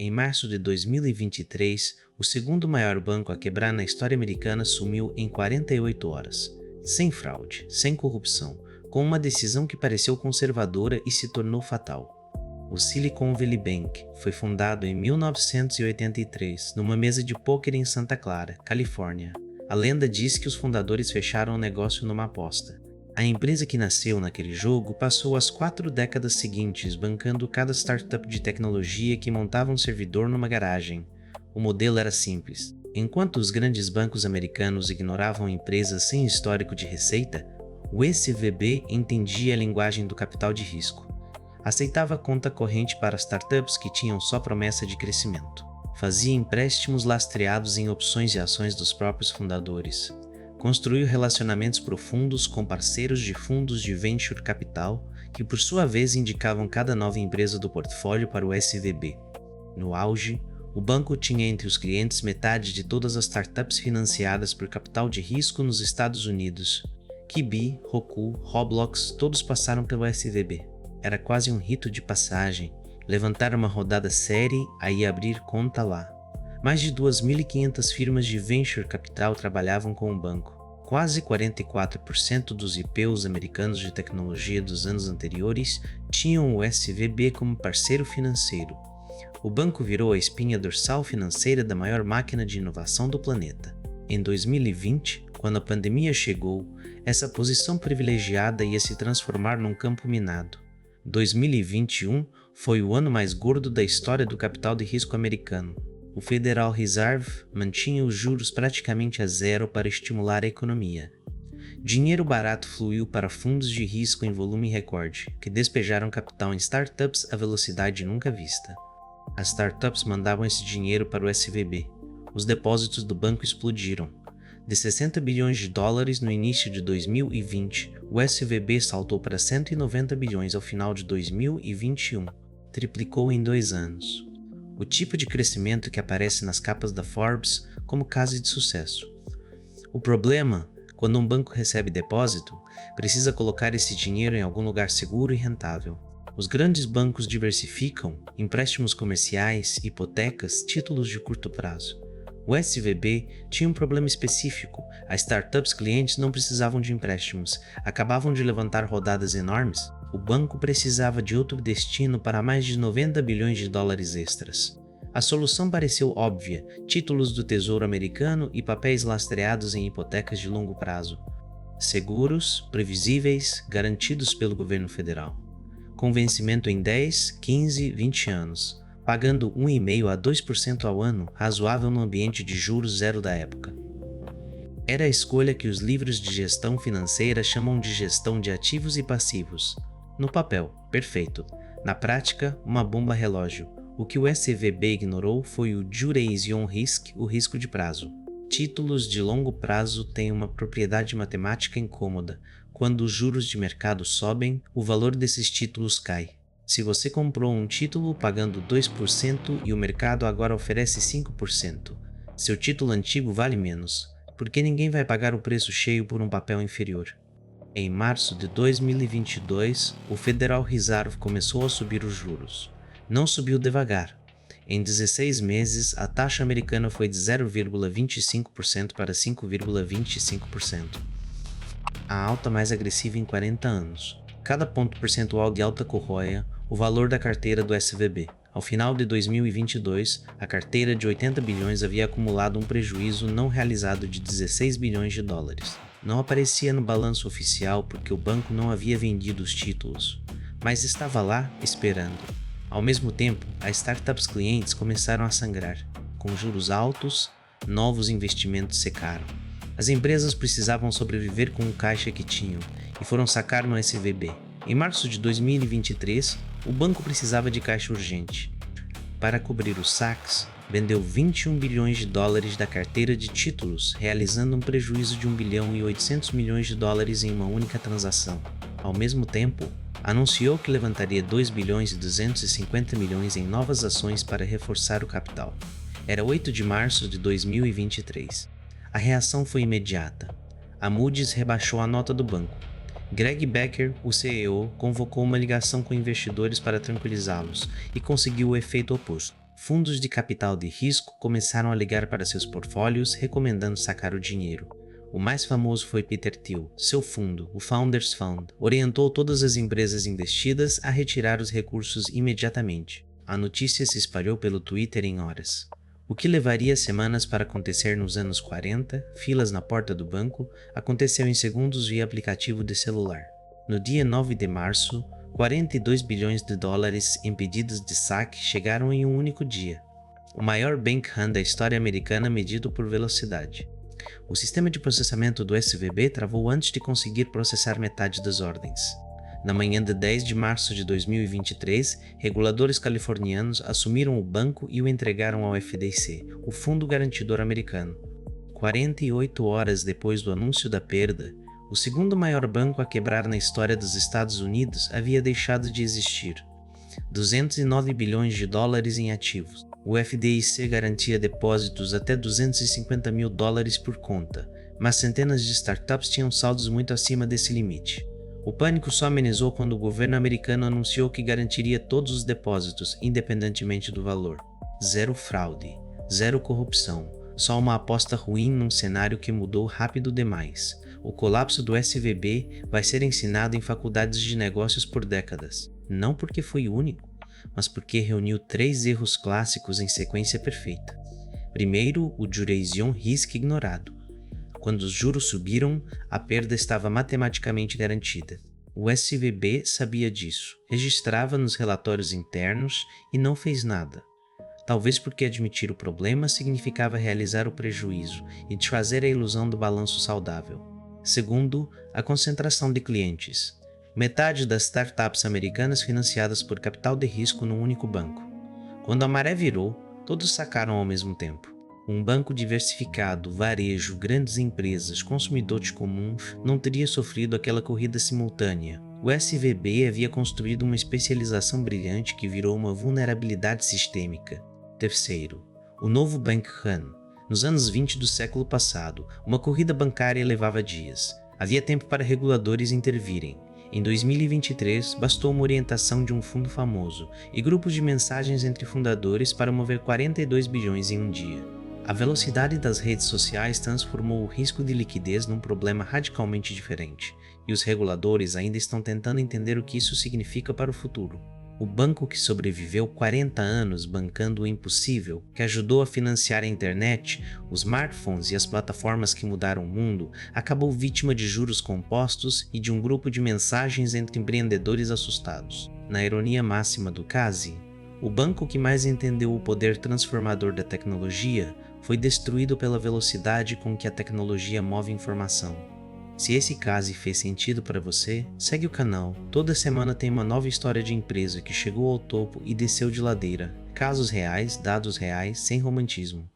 Em março de 2023, o segundo maior banco a quebrar na história americana sumiu em 48 horas, sem fraude, sem corrupção, com uma decisão que pareceu conservadora e se tornou fatal. O Silicon Valley Bank foi fundado em 1983 numa mesa de pôquer em Santa Clara, Califórnia. A lenda diz que os fundadores fecharam o negócio numa aposta. A empresa que nasceu naquele jogo passou as 4 décadas seguintes bancando cada startup de tecnologia que montava um servidor numa garagem. O modelo era simples. Enquanto os grandes bancos americanos ignoravam empresas sem histórico de receita, o SVB entendia a linguagem do capital de risco. Aceitava conta corrente para startups que tinham só promessa de crescimento. Fazia empréstimos lastreados em opções e ações dos próprios fundadores. Construiu relacionamentos profundos com parceiros de fundos de venture capital, que por sua vez indicavam cada nova empresa do portfólio para o SVB. No auge, o banco tinha entre os clientes metade de todas as startups financiadas por capital de risco nos Estados Unidos. Quibi, Roku, Roblox, todos passaram pelo SVB. Era quase um rito de passagem, levantar uma rodada séria e abrir conta lá. Mais de 2.500 firmas de venture capital trabalhavam com o banco. Quase 44% dos IPOs americanos de tecnologia dos anos anteriores tinham o SVB como parceiro financeiro. O banco virou a espinha dorsal financeira da maior máquina de inovação do planeta. Em 2020, quando a pandemia chegou, essa posição privilegiada ia se transformar num campo minado. 2021 foi o ano mais gordo da história do capital de risco americano. O Federal Reserve mantinha os juros praticamente a zero para estimular a economia. Dinheiro barato fluiu para fundos de risco em volume recorde, que despejaram capital em startups à velocidade nunca vista. As startups mandavam esse dinheiro para o SVB. Os depósitos do banco explodiram. De 60 bilhões de dólares no início de 2020, o SVB saltou para 190 bilhões ao final de 2021. Triplicou em 2 anos. O tipo de crescimento que aparece nas capas da Forbes como caso de sucesso. O problema, quando um banco recebe depósito, precisa colocar esse dinheiro em algum lugar seguro e rentável. Os grandes bancos diversificam empréstimos comerciais, hipotecas, títulos de curto prazo. O SVB tinha um problema específico. As startups clientes não precisavam de empréstimos, acabavam de levantar rodadas enormes. O banco precisava de outro destino para mais de 90 bilhões de dólares extras. A solução pareceu óbvia: títulos do Tesouro Americano e papéis lastreados em hipotecas de longo prazo. Seguros, previsíveis, garantidos pelo governo federal. Com vencimento em 10, 15, 20 anos. Pagando 1,5% a 2% ao ano, razoável no ambiente de juros zero da época. Era a escolha que os livros de gestão financeira chamam de gestão de ativos e passivos. No papel, perfeito. Na prática, uma bomba relógio. O que o SVB ignorou foi o duration risk, o risco de prazo. Títulos de longo prazo têm uma propriedade matemática incômoda. Quando os juros de mercado sobem, o valor desses títulos cai. Se você comprou um título pagando 2% e o mercado agora oferece 5%, seu título antigo vale menos, porque ninguém vai pagar o preço cheio por um papel inferior. Em março de 2022, o Federal Reserve começou a subir os juros. Não subiu devagar. Em 16 meses, a taxa americana foi de 0,25% para 5,25%. A alta mais agressiva em 40 anos. Cada ponto percentual de alta corrói o valor da carteira do SVB. Ao final de 2022, a carteira de 80 bilhões havia acumulado um prejuízo não realizado de 16 bilhões de dólares. Não aparecia no balanço oficial porque o banco não havia vendido os títulos, mas estava lá esperando. Ao mesmo tempo, as startups clientes começaram a sangrar. Com juros altos, novos investimentos secaram. As empresas precisavam sobreviver com o caixa que tinham e foram sacar no SVB. Em março de 2023, o banco precisava de caixa urgente. Para cobrir os saques, vendeu 21 bilhões de dólares da carteira de títulos, realizando um prejuízo de 1 bilhão e 800 milhões de dólares em uma única transação. Ao mesmo tempo, anunciou que levantaria 2 bilhões e 250 milhões em novas ações para reforçar o capital. Era 8 de março de 2023. A reação foi imediata. A Moody's rebaixou a nota do banco. Greg Becker, o CEO, convocou uma ligação com investidores para tranquilizá-los e conseguiu o efeito oposto. fundos de capital de risco começaram a ligar para seus portfólios recomendando sacar o dinheiro. O mais famoso foi Peter Thiel. Seu fundo, o Founders Fund, orientou todas as empresas investidas a retirar os recursos imediatamente. A notícia se espalhou pelo Twitter em horas. O que levaria semanas para acontecer nos anos 40, filas na porta do banco, aconteceu em segundos via aplicativo de celular. No dia 9 de março, 42 bilhões de dólares em pedidos de saque chegaram em um único dia. O maior bank run da história americana medido por velocidade. O sistema de processamento do SVB travou antes de conseguir processar metade das ordens. Na manhã de 10 de março de 2023, reguladores californianos assumiram o banco e o entregaram ao FDIC, o Fundo Garantidor Americano. 48 horas depois do anúncio da perda, o segundo maior banco a quebrar na história dos Estados Unidos havia deixado de existir. 209 bilhões de dólares em ativos. O FDIC garantia depósitos até 250 mil dólares por conta, mas centenas de startups tinham saldos muito acima desse limite. O pânico só amenizou quando o governo americano anunciou que garantiria todos os depósitos, independentemente do valor. Zero fraude, zero corrupção, só uma aposta ruim num cenário que mudou rápido demais. O colapso do SVB vai ser ensinado em faculdades de negócios por décadas, não porque foi único, mas porque reuniu 3 erros clássicos em sequência perfeita. Primeiro, o duration risk ignorado. Quando os juros subiram, a perda estava matematicamente garantida. O SVB sabia disso, registrava nos relatórios internos e não fez nada. Talvez porque admitir o problema significava realizar o prejuízo e trazer a ilusão do balanço saudável. Segundo, a concentração de clientes. Metade das startups americanas financiadas por capital de risco num único banco. Quando a maré virou, todos sacaram ao mesmo tempo. Um banco diversificado, varejo, grandes empresas, consumidores comuns não teria sofrido aquela corrida simultânea. O SVB havia construído uma especialização brilhante que virou uma vulnerabilidade sistêmica. Terceiro, o novo bank run. Nos anos 20 do século passado, uma corrida bancária levava dias. Havia tempo para reguladores intervirem. Em 2023, bastou uma orientação de um fundo famoso e grupos de mensagens entre fundadores para mover 42 bilhões em um dia. A velocidade das redes sociais transformou o risco de liquidez num problema radicalmente diferente, e os reguladores ainda estão tentando entender o que isso significa para o futuro. O banco que sobreviveu 40 anos bancando o impossível, que ajudou a financiar a internet, os smartphones e as plataformas que mudaram o mundo, acabou vítima de juros compostos e de um grupo de mensagens entre empreendedores assustados. Na ironia máxima do caso, o banco que mais entendeu o poder transformador da tecnologia foi destruído pela velocidade com que a tecnologia move informação. Se esse caso fez sentido para você, segue o canal. Toda semana tem uma nova história de empresa que chegou ao topo e desceu de ladeira. Casos reais, dados reais, sem romantismo.